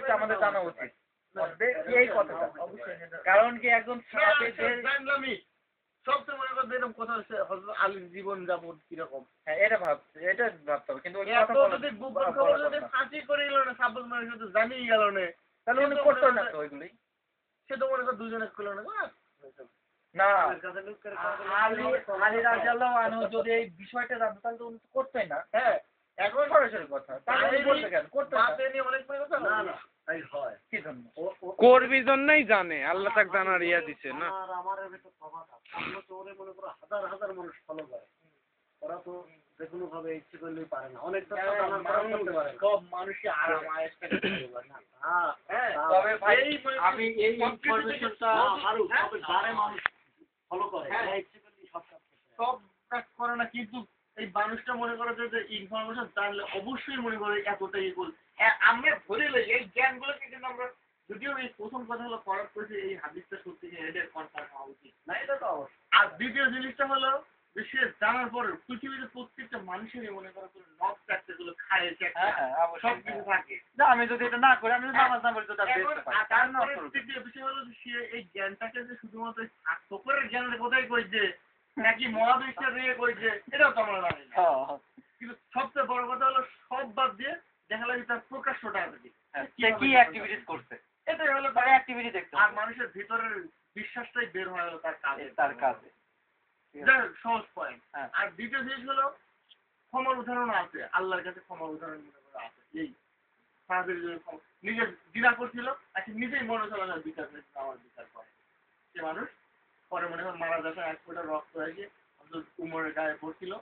হচ্ছে আমাদের জানা উচিত এই কথাটা। কারণ কি একজন সাহাবীদের সবচেয়ে মনে করতে এরকম কথা হচ্ছে হযরত আলীর জীবন যাপন কিরকম। হ্যাঁ এটা ভাবতে হবে কিন্তু এত যদি গোপন খবর যদি ফাঁসি করে গেল না সাব্বাস মানে শুধু জানিয়ে গেল না তাহলে উনি করতো না তো ওইগুলি। সে তো মনে কর দুজনে করলো না না আলী রাদিয়াল্লাহু আনহু যদি এই বিষয়টা জানতো তাহলে তো উনি করতোই না। হ্যাঁ এখন সরাসরি কথা তাহলে বলতে কেন করতে বাপে নিয়ে অনেক কথা না না তাই হয় কি জন্য করবি জন্যই জানে আল্লাহ তাক জানার ইয়া দিছে না। আর আমার ভিতর প্রভাব আছে আমরা তো ওরে মনে করো হাজার হাজার মানুষ ফলো করে ওরা তো যেকোনো ভাবে ইচ্ছে করলেই পারে না অনেকটা জানার পরেও করতে পারে সব মানুষই আরাম আয়েশটা করতে পারে না হ্যাঁ তবে ভাই আমি এই ইনফরমেশনটা আরো সব বারে মানুষ ফলো করে হ্যাঁ ইচ্ছে করলেই সব কাজ করে না কিন্তু এই মানুষটা মনে করে যে ইনফরমেশন জানলে অবশ্যই মনে করে এতটাই গোল আমরা ধরে লই এই জ্ঞানগুলোকে কিন্তু আমরা যদিও এই প্রথম কথা হলো পড়ার পরে এই হাদিসটা সত্যি এটা কনফার্ম হওয়া উচিত না এটা তো অবশ্যই আর দ্বিতীয় জিনিসটা হলো যে সে জানার পর পৃথিবীতে প্রত্যেকটা মানুষেরই মনে করো নব চারটে গুলো খায় সব কিছু থাকে না আমি যদি এটা না করি আমি যদি নামাজ না পড়ি তো তার তৃতীয় বিষয় হলো যে সে এই জ্ঞানটাকে যে শুধুমাত্র ঠোকরের জ্ঞানের কোথায় কইছে নাকি মহাবিশ্বের নিয়ে কইছে এটাও তো আমরা জানি না কিন্তু সবচেয়ে বড় কথা হলো সব বাদ দিয়ে দেখা লাগে তার প্রকাশ্যটা আছে কি অ্যাক্টিভিটিস করছে এটাই হলো তার অ্যাক্টিভিটি দেখতে আর মানুষের ভিতরের বিশ্বাসটাই বের হয় হলো তার কাজে সহজ পয়েন্ট আর দ্বিতীয় জিনিস হলো ক্ষমার উদাহরণ আছে আল্লাহর কাছে ক্ষমার উদাহরণ মনে করে আছে এই সাহাবীর নিজের জিনা করছিল আচ্ছা নিজেই মনে হলো না বিচার আমার বিচার করে সে মানুষ পরে মনে হয় মারা যাবে এক ফোঁটা রক্ত হয়ে উমরের গায়ে পড়ছিল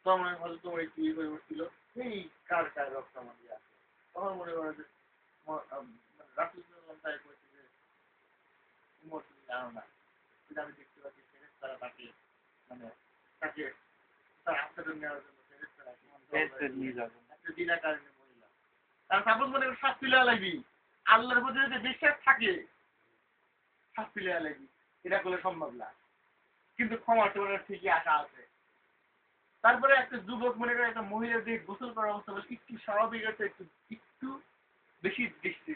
তখন মনে হয় তোমার একটু ইয়ে হয়ে পড়ছিল এই কার গায়ে রক্ত আমার দিয়ে আছে তখন মনে করে যে রাসূল সাল্লাল্লাহু তাই কইছে যে উমর তুমি জানো না কিন্তু আমি দেখতে পাচ্ছি তারা তাকে মানে তাকে তার আত্মাটা নেওয়ার জন্য নিয়ে যাবেন বিনা কারণে মহিলা তার সাপোজ মনে করে শাস্তি লেয়া লাগবি আল্লাহর প্রতি যদি বিশ্বাস থাকে শাস্তি লেয়া লাগবি এটা করলে সম্ভব না কিন্তু ক্ষমা তোমার ঠিকই আশা আছে তারপরে একটা যুবক মনে করে একটা মহিলা দিয়ে গোসল করার অবস্থা একটু স্বাভাবিক আছে একটু বেশি দৃষ্টি